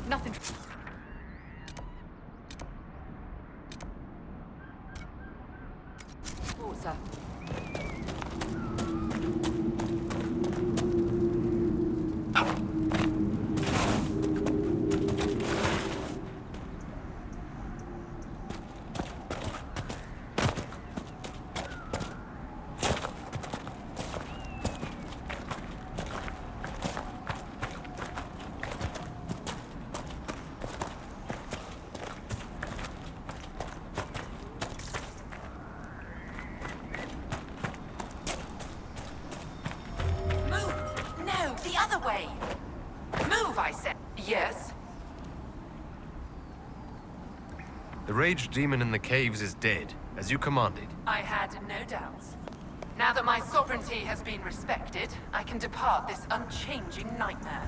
Nothing. Water. The other way! Move, I said. Yes? The raged demon in the caves is dead, as you commanded. I had no doubts. Now that my sovereignty has been respected, I can depart this unchanging nightmare.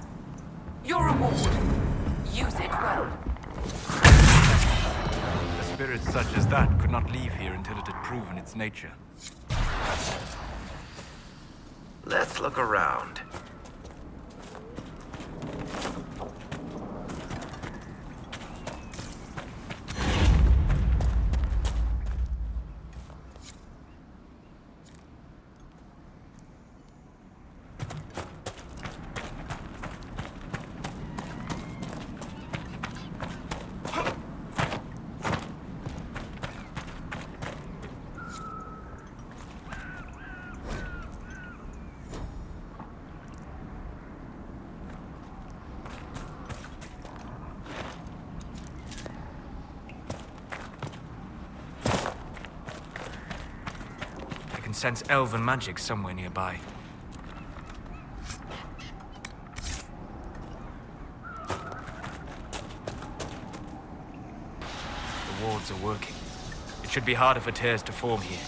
Your reward. Use it well. A spirit such as that could not leave here until it had proven its nature. Let's look around. I can sense elven magic somewhere nearby. The wards are working. It should be harder for tears to form here.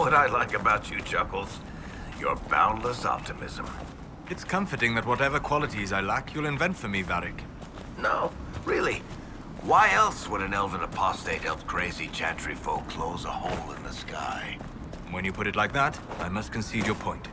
what I like about you, Chuckles? Your boundless optimism. It's comforting that whatever qualities I lack, you'll invent for me, Varric. No, really. Why else would an elven apostate help crazy chantry folk close a hole in the sky? When you put it like that, I must concede your point.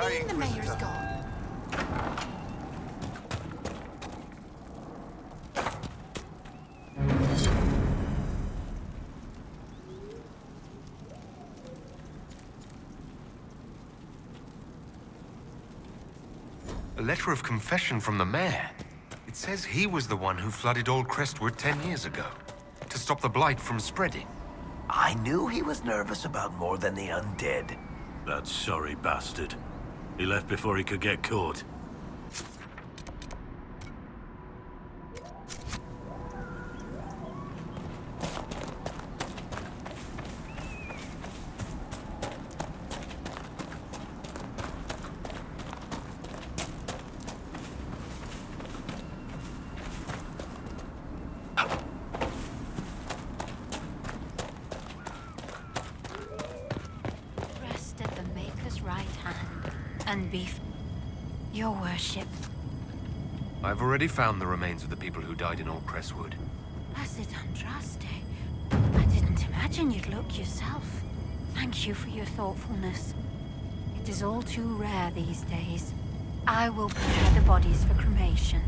you mean the mayor's gone? A letter of confession from the mayor. It says he was the one who flooded Old Crestwood 10 years ago, to stop the blight from spreading. I knew he was nervous about more than the undead. That sorry bastard. He left before he could get caught. Rest at the Maker's right hand, and your worship. I've already found the remains of the people who died in Old Crestwood. Blessed Andraste. I didn't imagine you'd look yourself. Thank you for your thoughtfulness. It is all too rare these days. I will prepare the bodies for cremation.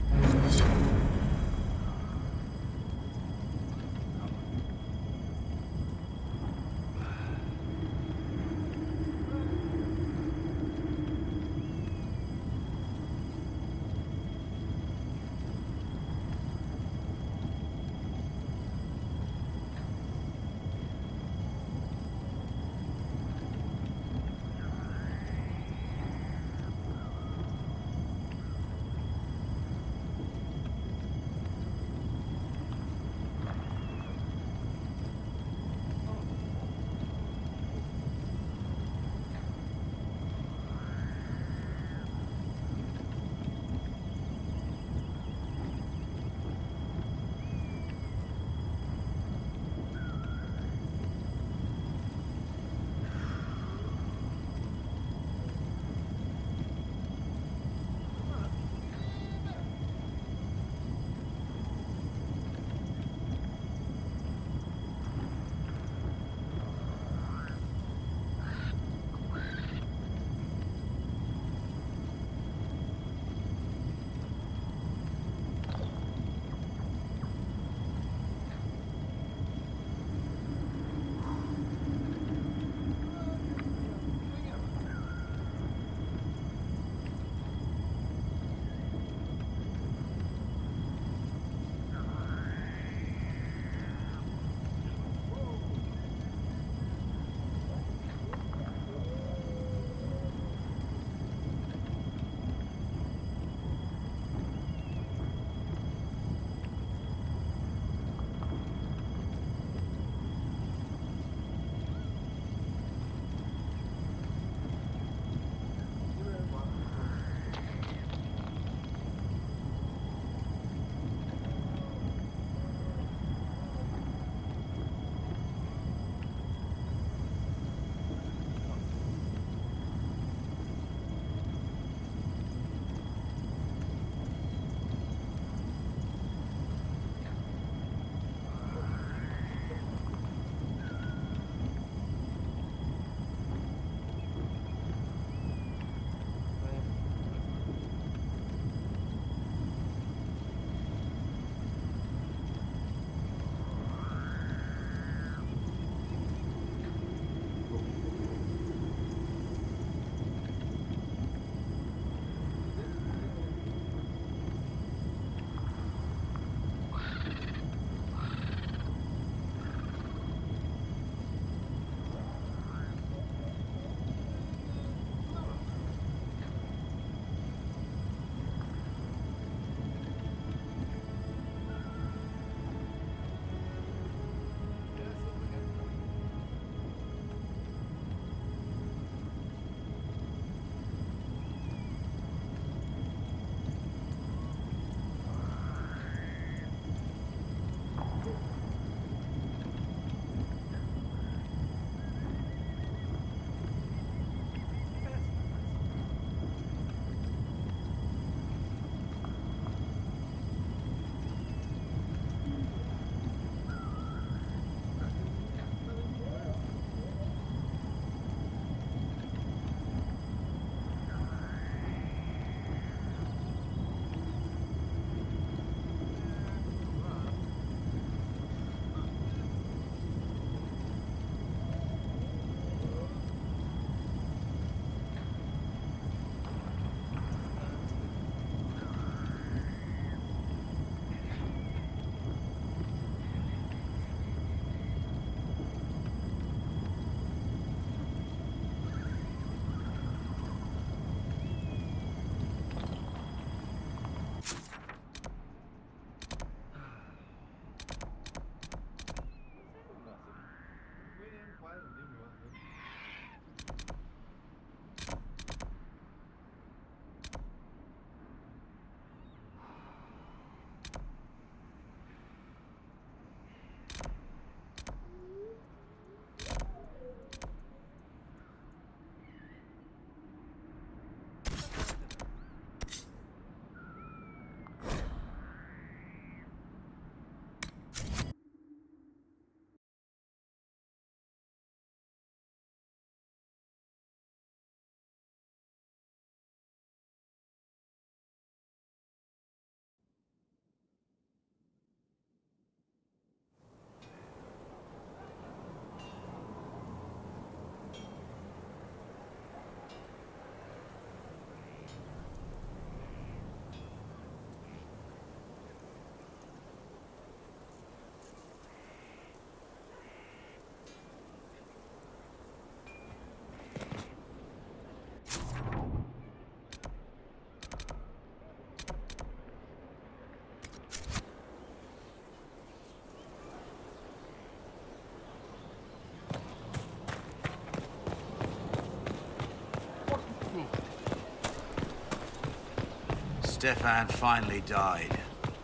Stefan finally died.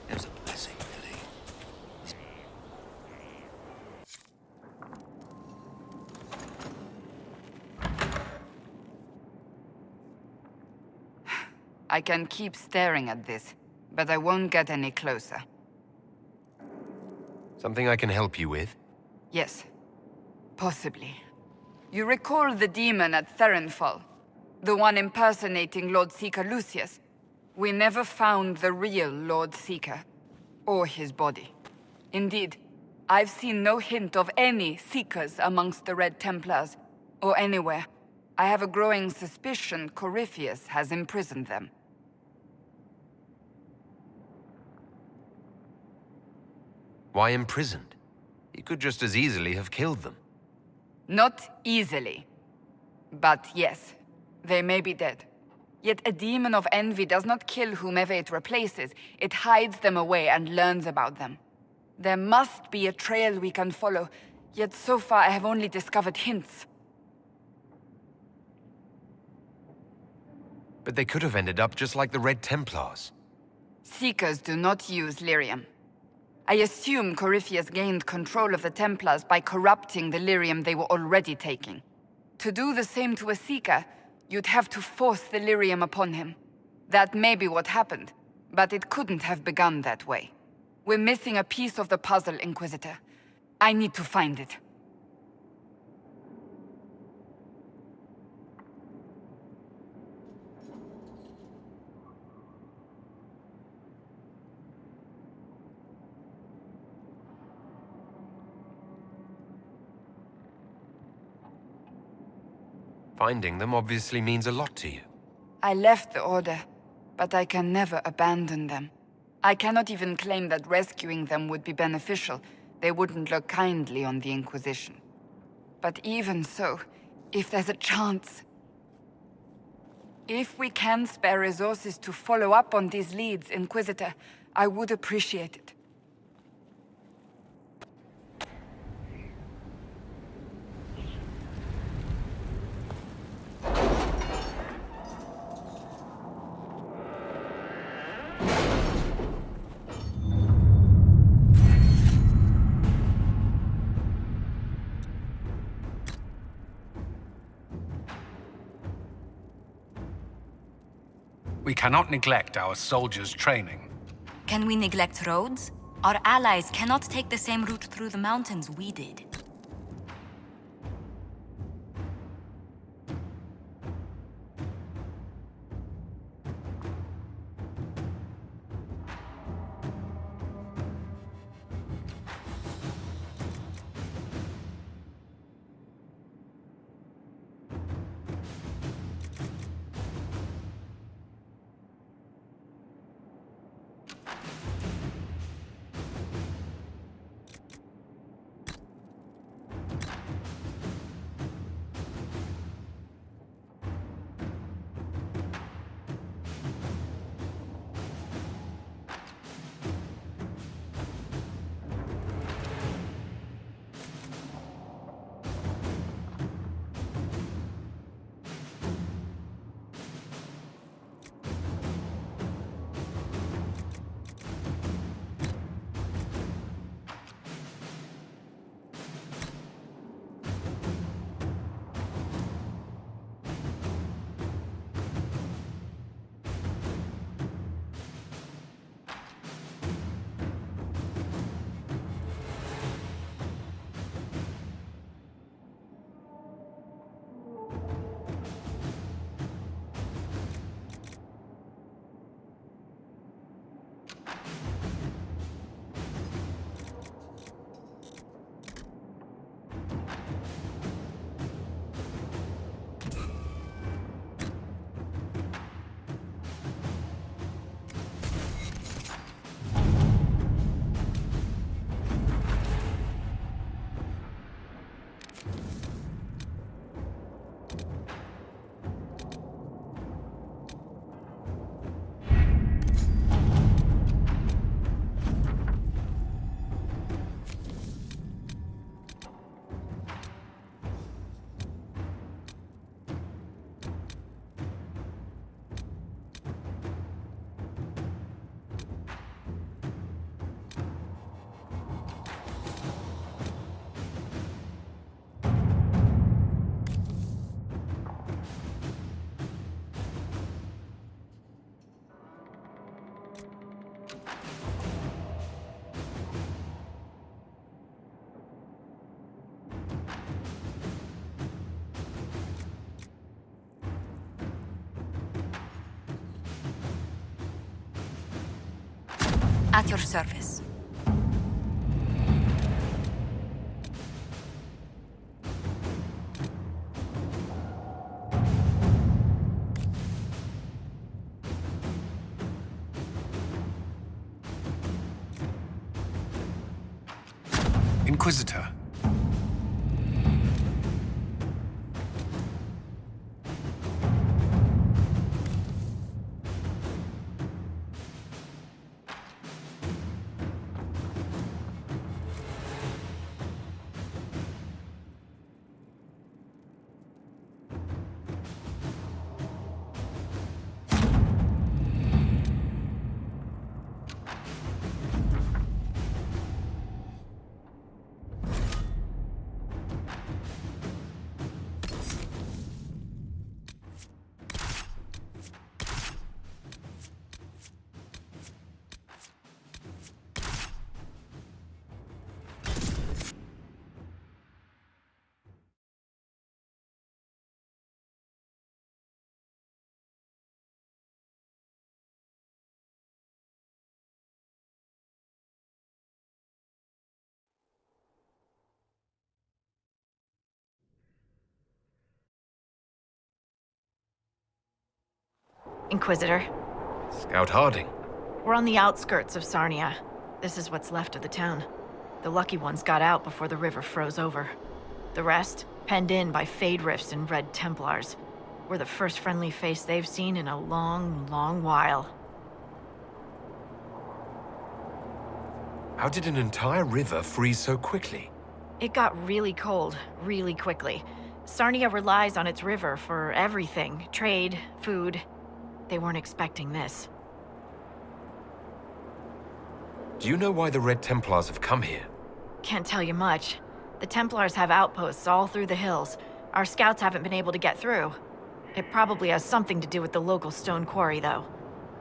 It was a blessing, really. I can keep staring at this, but I won't get any closer. Something I can help you with? Yes. Possibly. You recall the demon at Therenfall? The one impersonating Lord Seeker Lucius? We never found the real Lord Seeker. Or his body. Indeed, I've seen no hint of any Seekers amongst the Red Templars, or anywhere. I have a growing suspicion Corypheus has imprisoned them. Why imprisoned? He could just as easily have killed them. Not easily. But yes, they may be dead. Yet a demon of envy does not kill whomever it replaces. It hides them away and learns about them. There must be a trail we can follow, yet so far I have only discovered hints. But they could have ended up just like the Red Templars. Seekers do not use lyrium. I assume Corypheus gained control of the Templars by corrupting the lyrium they were already taking. To do the same to a Seeker, you'd have to force the lyrium upon him. That may be what happened, but it couldn't have begun that way. We're missing a piece of the puzzle, Inquisitor. I need to find it. Finding them obviously means a lot to you. I left the Order, but I can never abandon them. I cannot even claim that rescuing them would be beneficial. They wouldn't look kindly on the Inquisition. But even so, if there's a chance... If we can spare resources to follow up on these leads, Inquisitor, I would appreciate it. We cannot neglect our soldiers' training. Can we neglect roads? Our allies cannot take the same route through the mountains we did. At your service. Inquisitor. Inquisitor, Scout Harding. we're on the outskirts of Sarnia. This is what's left of the town. The lucky ones got out before the river froze over. The rest, penned in by Fade Rifts and Red Templars. We're the first friendly face they've seen in a long, long while. How did an entire river freeze so quickly? It got really cold, really quickly. Sarnia relies on its river for everything. Trade, food. They weren't expecting this. Do you know why the Red Templars have come here? Can't tell you much. The Templars have outposts all through the hills. Our scouts haven't been able to get through. It probably has something to do with the local stone quarry, though.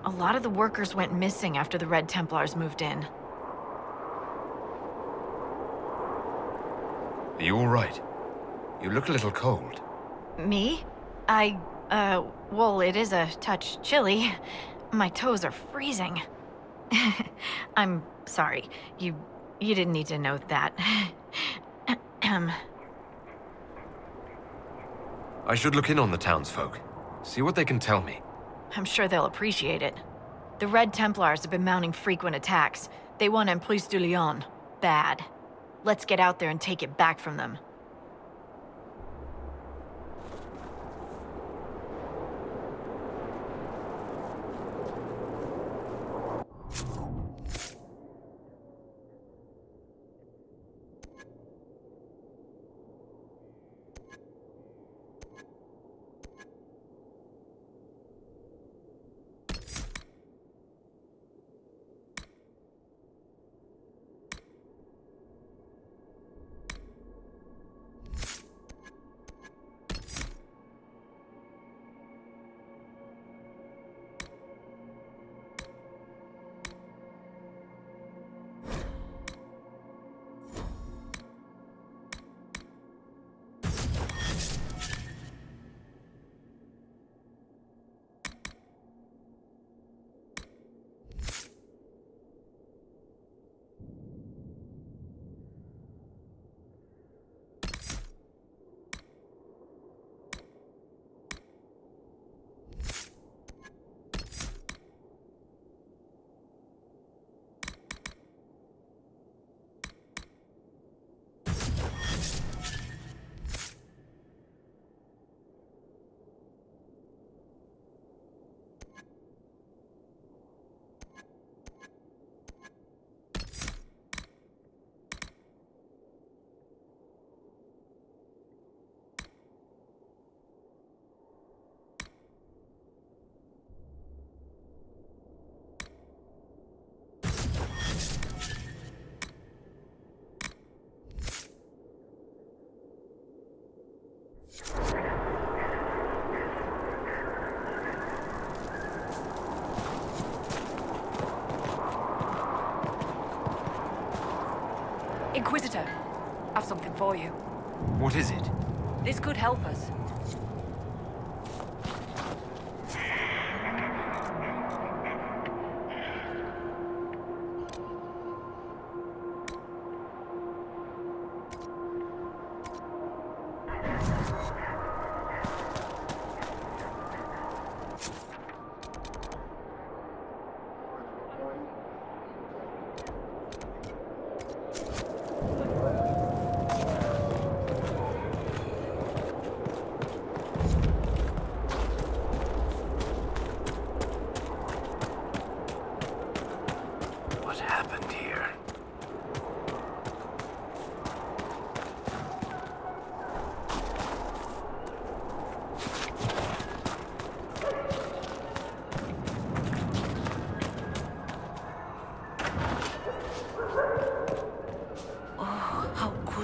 A lot of the workers went missing after the Red Templars moved in. Are you all right? You look a little cold. Me? Well, it is a touch chilly. My toes are freezing. I'm sorry. You didn't need to know that. I should look in on the townsfolk. See what they can tell me. I'm sure they'll appreciate it. The Red Templars have been mounting frequent attacks. They want Emprise de Lyon. Bad. Let's get out there and take it back from them. Inquisitor, I've something for you. What is it? This could help us.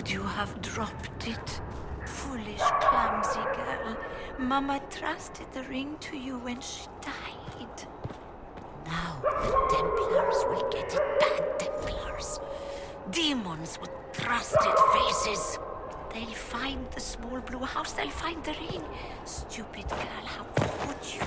Would you have dropped it? Foolish, clumsy girl. Mama trusted the ring to you when she died. Now the Templars will get it, bad Templars. Demons with trusted faces. They'll find the small blue house, they'll find the ring. Stupid girl, how could you?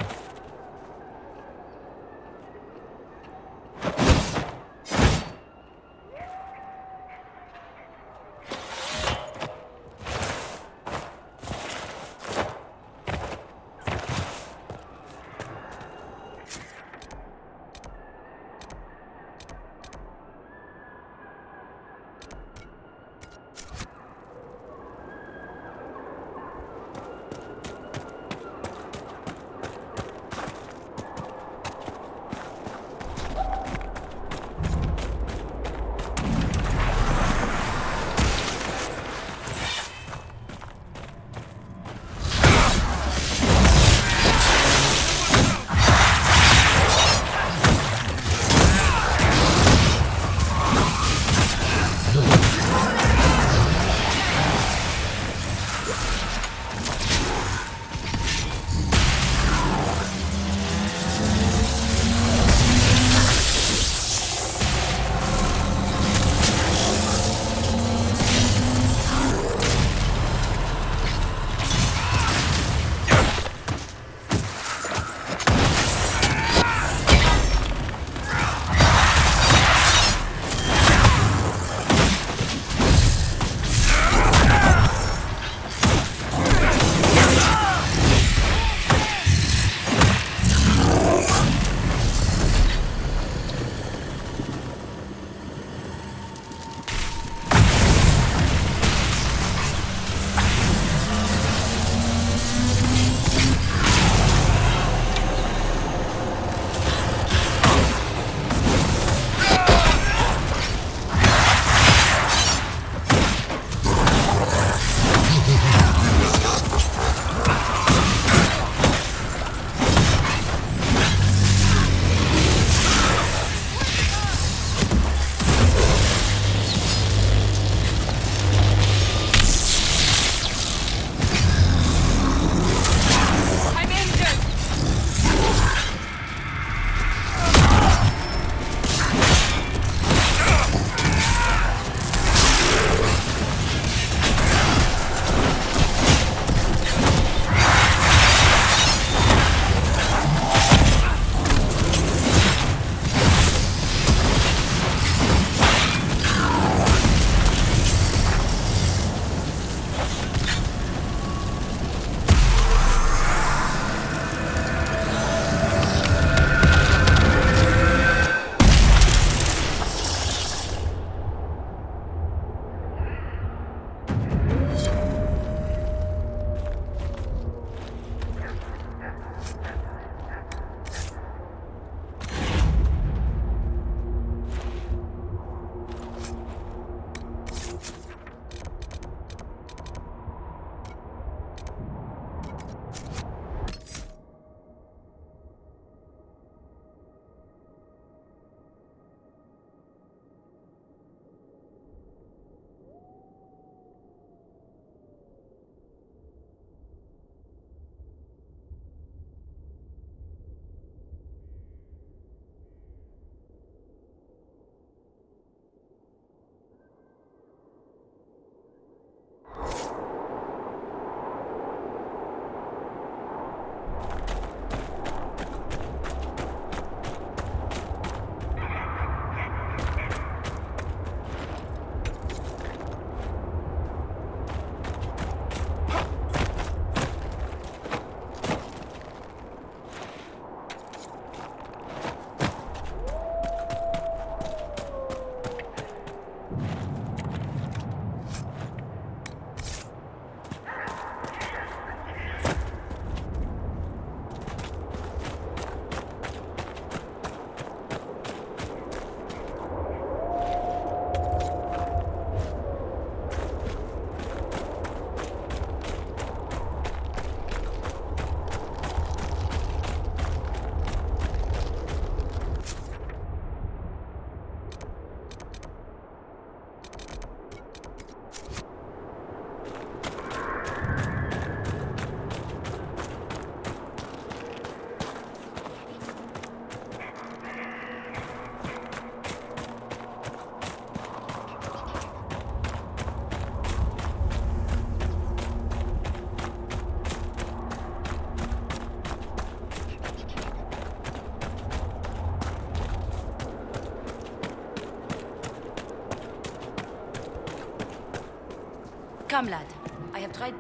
Come, lad. I have tried...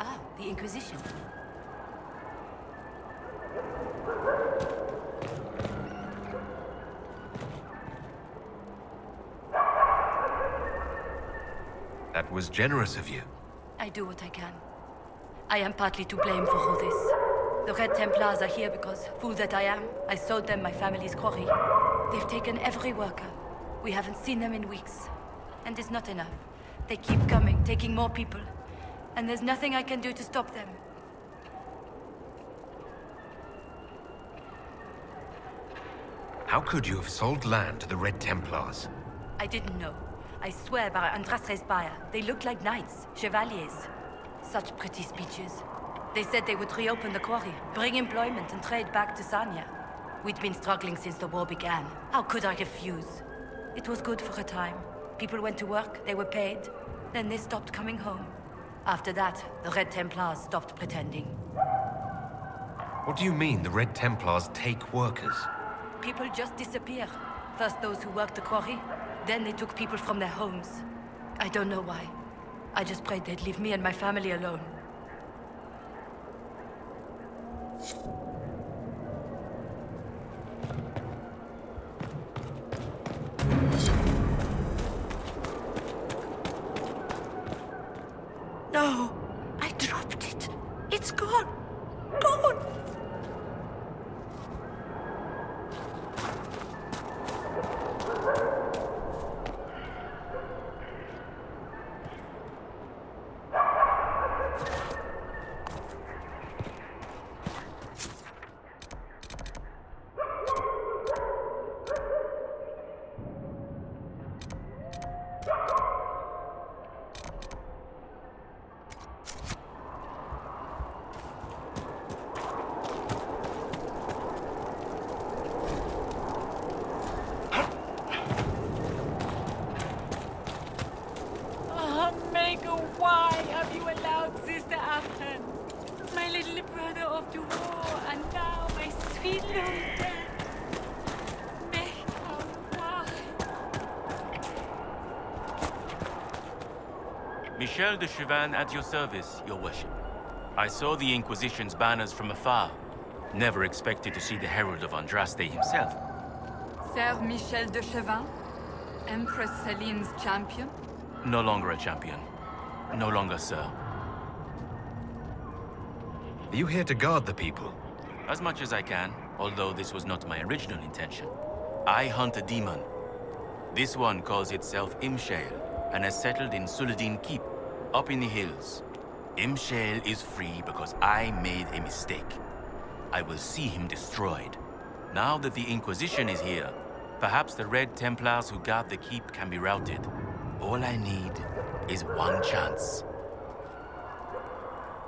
Ah, the Inquisition. That was generous of you. I do what I can. I am partly to blame for all this. The Red Templars are here because, fool that I am, I sold them my family's quarry. They've taken every worker. We haven't seen them in weeks. And it's not enough. They keep coming, taking more people. And there's nothing I can do to stop them. How could you have sold land to the Red Templars? I didn't know. I swear by Andrastre's buyer, they look like knights, chevaliers. Such pretty speeches. They said they would reopen the quarry, bring employment and trade back to Sanya. We'd been struggling since the war began. How could I refuse? It was good for a time. People went to work, they were paid. Then they stopped coming home. After that, the Red Templars stopped pretending. What do you mean the Red Templars take workers? People just disappear. First those who worked the quarry, then they took people from their homes. I don't know why. I just prayed they'd leave me and my family alone. No, I dropped it. It's gone. Gone. Why have you allowed this to happen? My little brother of the war, and now my sweet little dad. Maker, why? Michel de Chauvin at your service, your worship. I saw the Inquisition's banners from afar. Never expected to see the Herald of Andraste himself. Sir Michel de Chauvin? Empress Celine's champion? No longer a champion. No longer, sir. Are you here to guard the people? As much as I can, although this was not my original intention. I hunt a demon. This one calls itself Imshale, and has settled in Suladin Keep, up in the hills. Imshale is free because I made a mistake. I will see him destroyed. Now that the Inquisition is here, perhaps the Red Templars who guard the keep can be routed. All I need is one chance.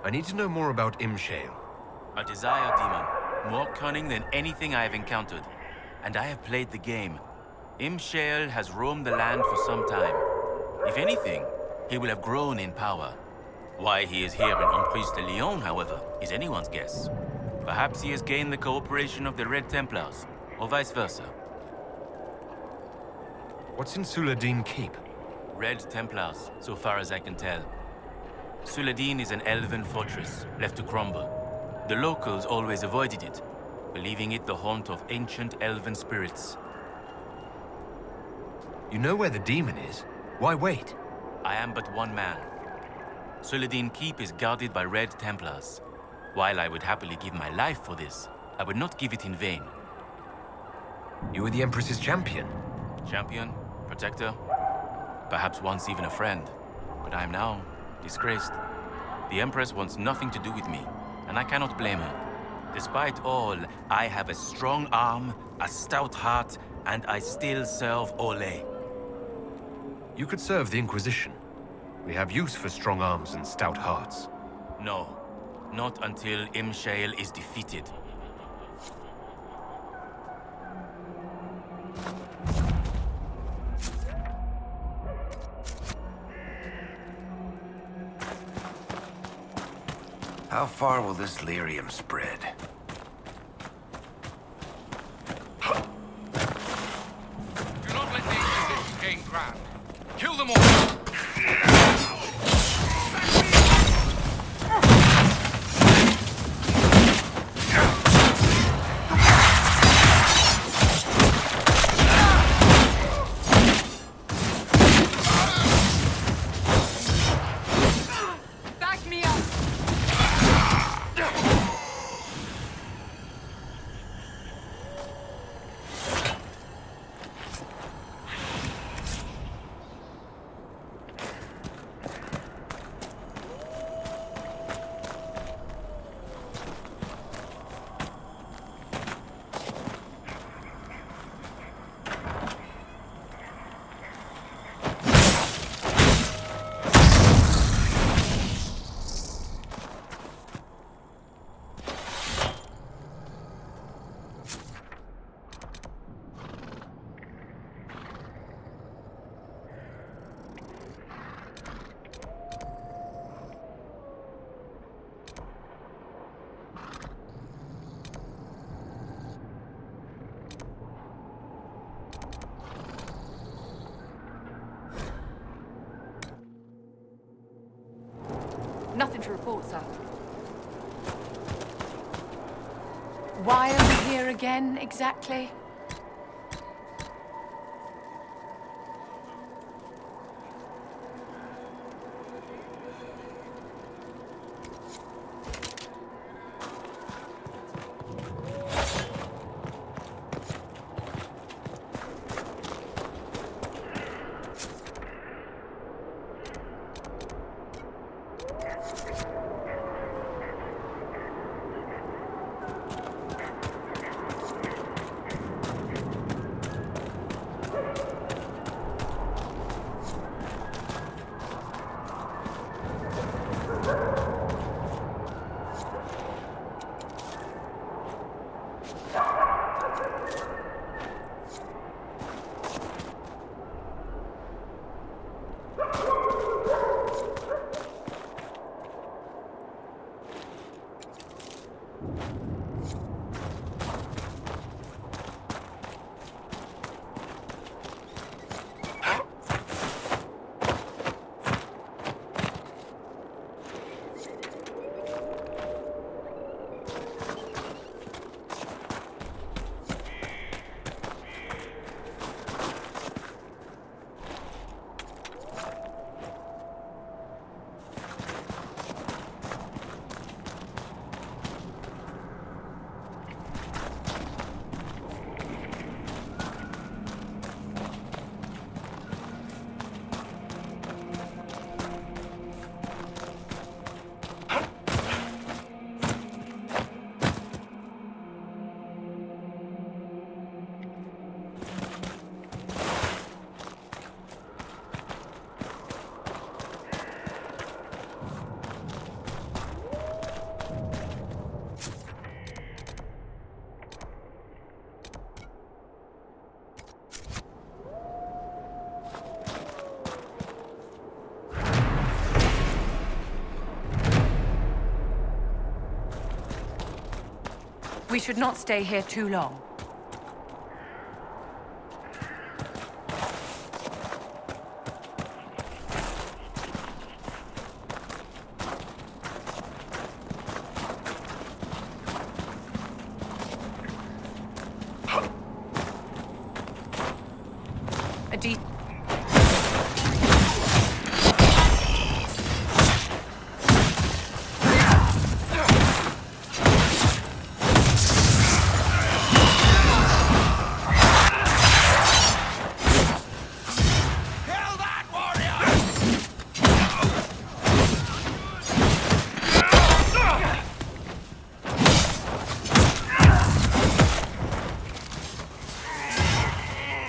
I need to know more about Imshale. A desire demon, more cunning than anything I have encountered. And I have played the game. Imshale has roamed the land for some time. If anything, he will have grown in power. Why he is here in Emprise de Lyon, however, is anyone's guess. Perhaps he has gained the cooperation of the Red Templars, or vice versa. What's in Suladin Keep? Red Templars, so far as I can tell. Suladin is an elven fortress, left to crumble. The locals always avoided it, believing it the haunt of ancient elven spirits. You know where the demon is? Why wait? I am but one man. Suladin Keep is guarded by Red Templars. While I would happily give my life for this, I would not give it in vain. You were the Empress's champion? Champion? Protector? Perhaps once even a friend. But I am now disgraced. The Empress wants nothing to do with me, and I cannot blame her. Despite all, I have a strong arm, a stout heart, and I still serve Ole. You could serve the Inquisition. We have use for strong arms and stout hearts. No, not until Imshale is defeated. How far will this lyrium spread? Back me up! Nothing to report, sir. Why are we here again, exactly? We should not stay here too long. A deep...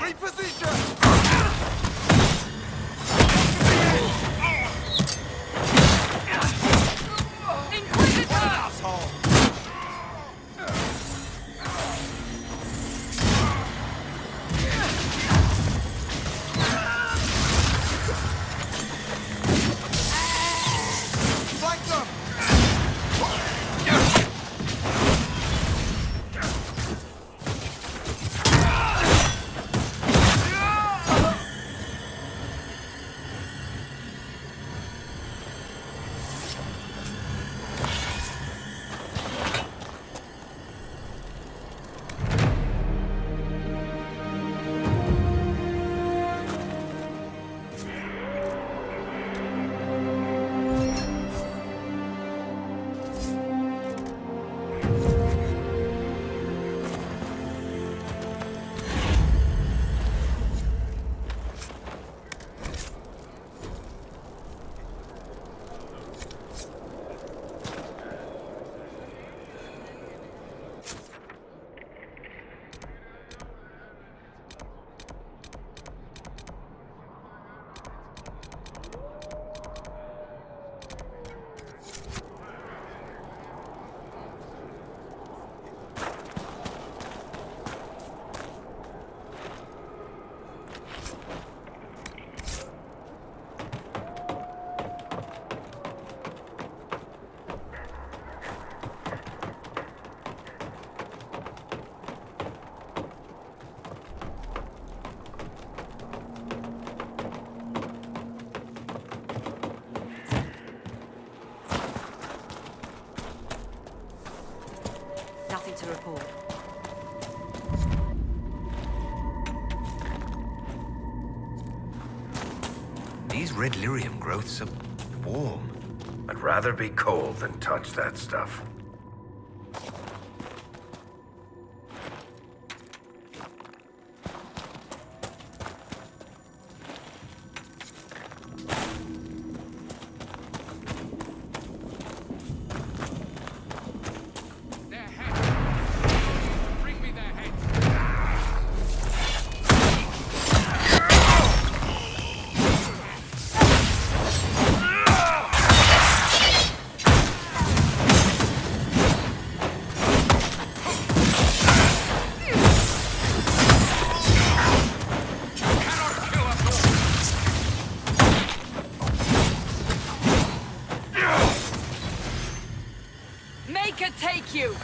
Reposition! to report. These red lyrium growths are warm. I'd rather be cold than touch that stuff. Make it take you!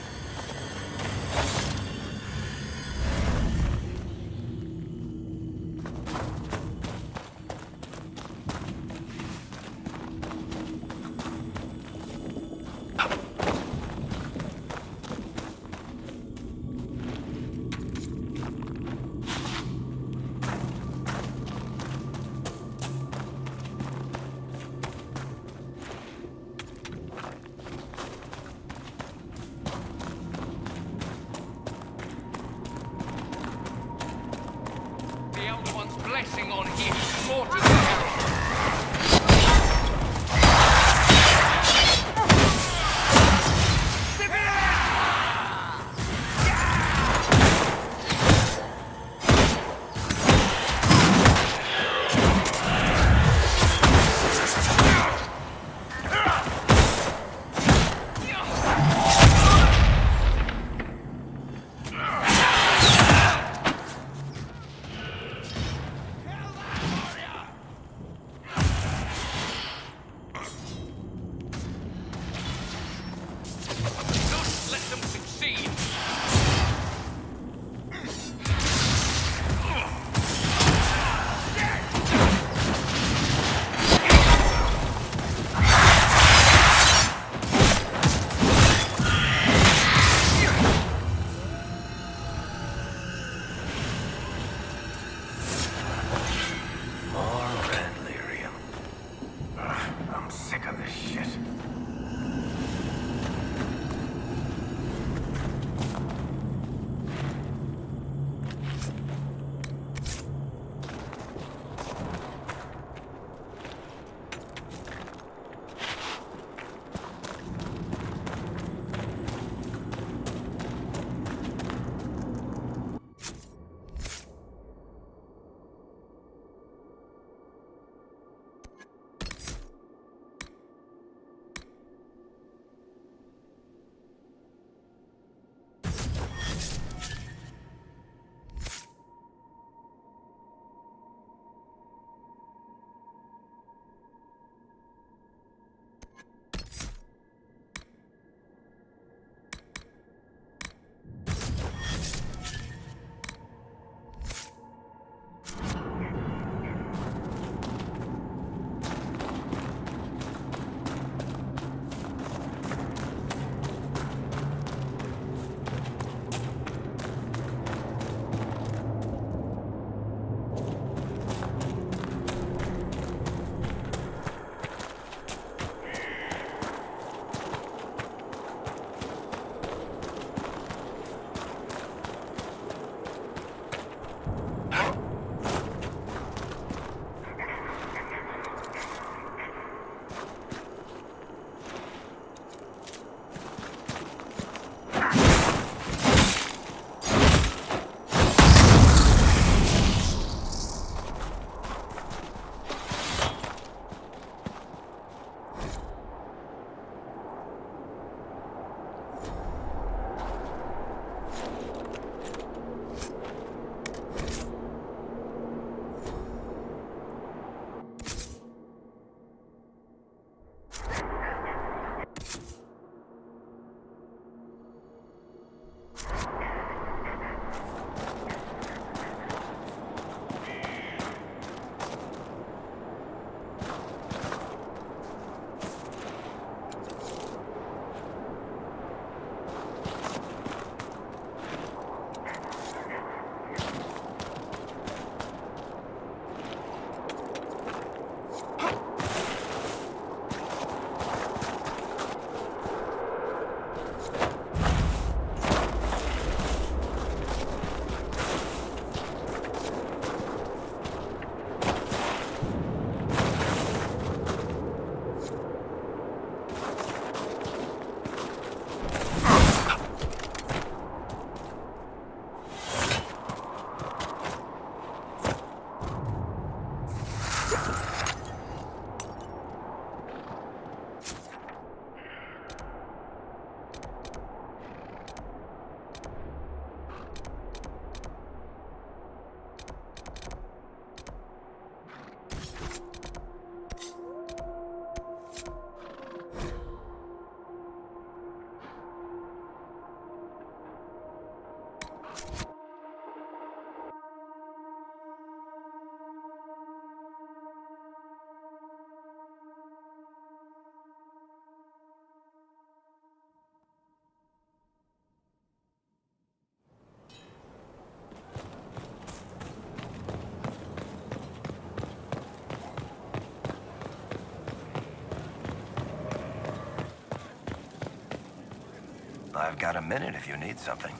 I've got a minute if you need something.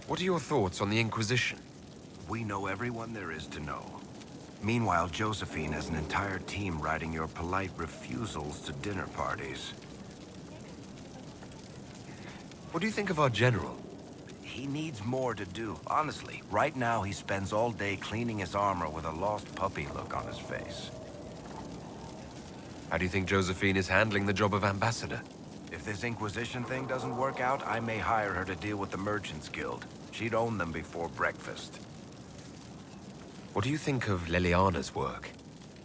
What are your thoughts on the Inquisition? We know everyone there is to know. Meanwhile, Josephine has an entire team writing your polite refusals to dinner parties. What do you think of our general? He needs more to do. Honestly, right now he spends all day cleaning his armor with a lost puppy look on his face. How do you think Josephine is handling the job of ambassador? If this Inquisition thing doesn't work out, I may hire her to deal with the Merchants Guild. She'd own them before breakfast. What do you think of Leliana's work?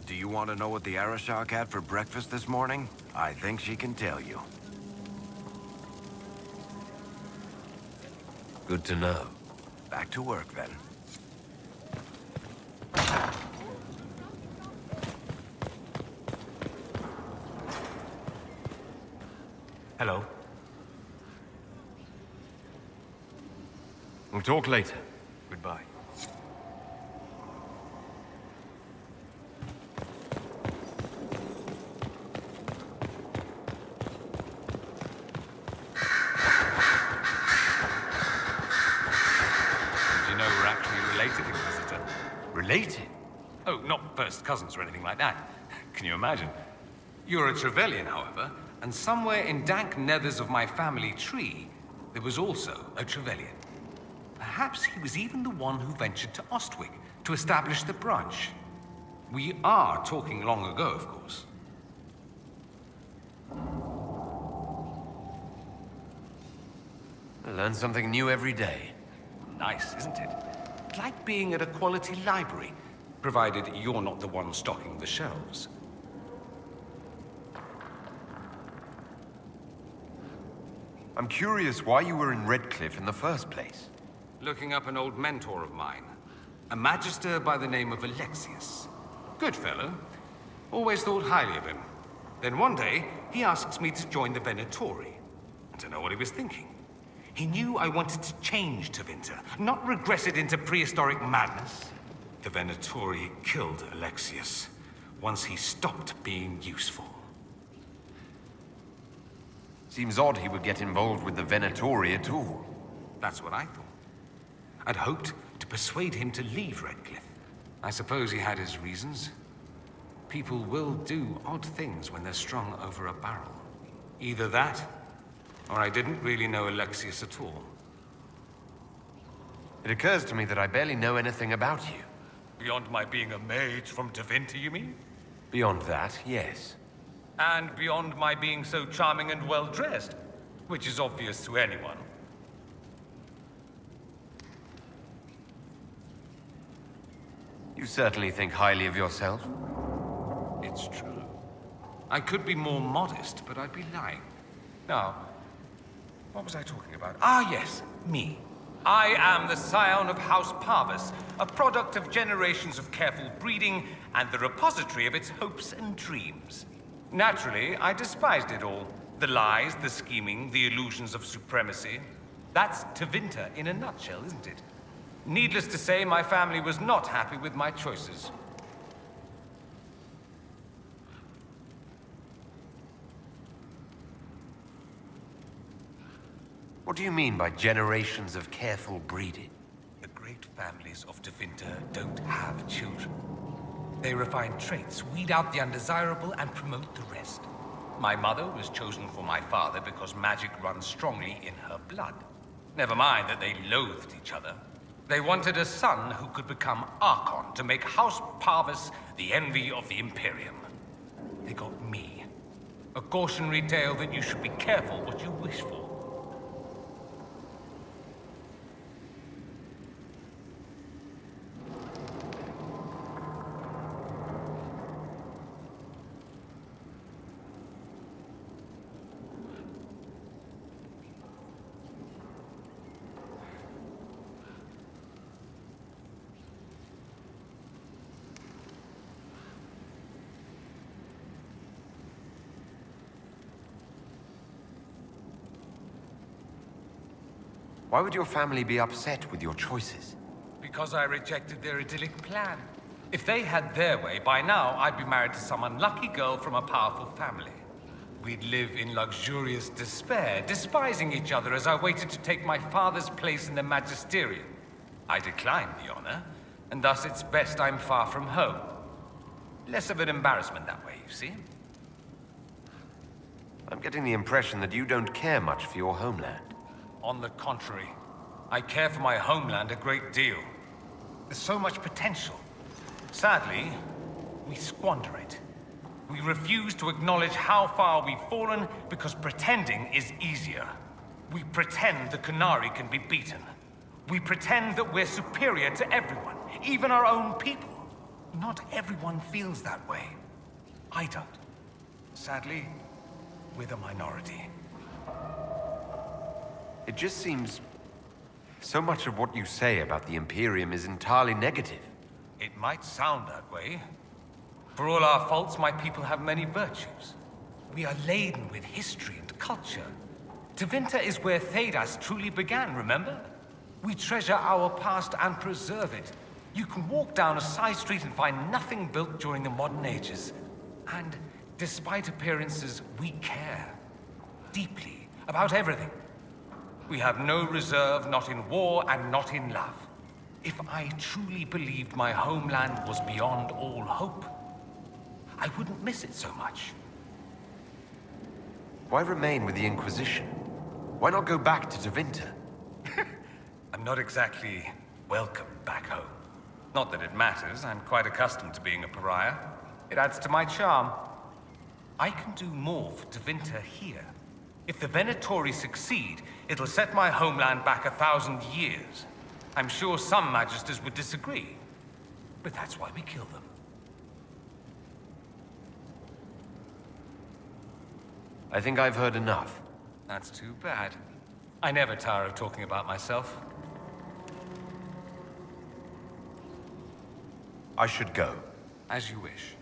Do you want to know what the Arashok had for breakfast this morning? I think she can tell you. Good to know. Back to work, then. Hello. We'll talk later. Goodbye. Related? Oh, not first cousins or anything like that. Can you imagine? You're a Trevelyan, however, and somewhere in dank nethers of my family tree, there was also a Trevelyan. Perhaps he was even the one who ventured to Ostwick to establish the branch. We are talking long ago, of course. I learn something new every day. Nice, isn't it? Like being at a quality library, provided you're not the one stocking the shelves. I'm curious why you were in Redcliffe in the first place. Looking up an old mentor of mine, a magister by the name of Alexius. Good fellow. Always thought highly of him. Then one day, he asks me to join the Venatori. I don't know what he was thinking. He knew I wanted to change Tevinter, not regress it into prehistoric madness. The Venatori killed Alexius once he stopped being useful. Seems odd he would get involved with the Venatori at all. That's what I thought. I'd hoped to persuade him to leave Redcliffe. I suppose he had his reasons. People will do odd things when they're strung over a barrel. Either that, or I didn't really know Alexius at all. It occurs to me that I barely know anything about you. Beyond my being a mage from Tevinter, you mean? Beyond that, yes. And beyond my being so charming and well-dressed, which is obvious to anyone. You certainly think highly of yourself. It's true. I could be more modest, but I'd be lying. Now, what was I talking about? Ah, yes, me. I am the scion of House Parvis, a product of generations of careful breeding and the repository of its hopes and dreams. Naturally, I despised it all. The lies, the scheming, the illusions of supremacy. That's Tevinter in a nutshell, isn't it? Needless to say, my family was not happy with my choices. What do you mean by generations of careful breeding? The great families of Tevinter don't have children. They refine traits, weed out the undesirable, and promote the rest. My mother was chosen for my father because magic runs strongly in her blood. Never mind that they loathed each other. They wanted a son who could become Archon to make House Parvis the envy of the Imperium. They got me. A cautionary tale that you should be careful what you wish for. Why would your family be upset with your choices? Because I rejected their idyllic plan. If they had their way, by now I'd be married to some unlucky girl from a powerful family. We'd live in luxurious despair, despising each other as I waited to take my father's place in the magisterium. I declined the honor, and thus it's best I'm far from home. Less of an embarrassment that way, you see? I'm getting the impression that you don't care much for your homeland. On the contrary, I care for my homeland a great deal. There's so much potential. Sadly, we squander it. We refuse to acknowledge how far we've fallen because pretending is easier. We pretend the Qunari can be beaten. We pretend that we're superior to everyone, even our own people. Not everyone feels that way. I don't. Sadly, we're the minority. It just seems... so much of what you say about the Imperium is entirely negative. It might sound that way. For all our faults, my people have many virtues. We are laden with history and culture. Tevinter is where Thedas truly began, remember? We treasure our past and preserve it. You can walk down a side street and find nothing built during the modern ages. And despite appearances, we care. Deeply. About everything. We have no reserve, not in war and not in love. If I truly believed my homeland was beyond all hope, I wouldn't miss it so much. Why remain with the Inquisition? Why not go back to Tevinter? I'm not exactly welcome back home. Not that it matters, I'm quite accustomed to being a pariah. It adds to my charm. I can do more for Tevinter here. If the Venatori succeed, it'll set my homeland back 1,000 years. I'm sure some Magisters would disagree, but that's why we kill them. I think I've heard enough. That's too bad. I never tire of talking about myself. I should go. As you wish.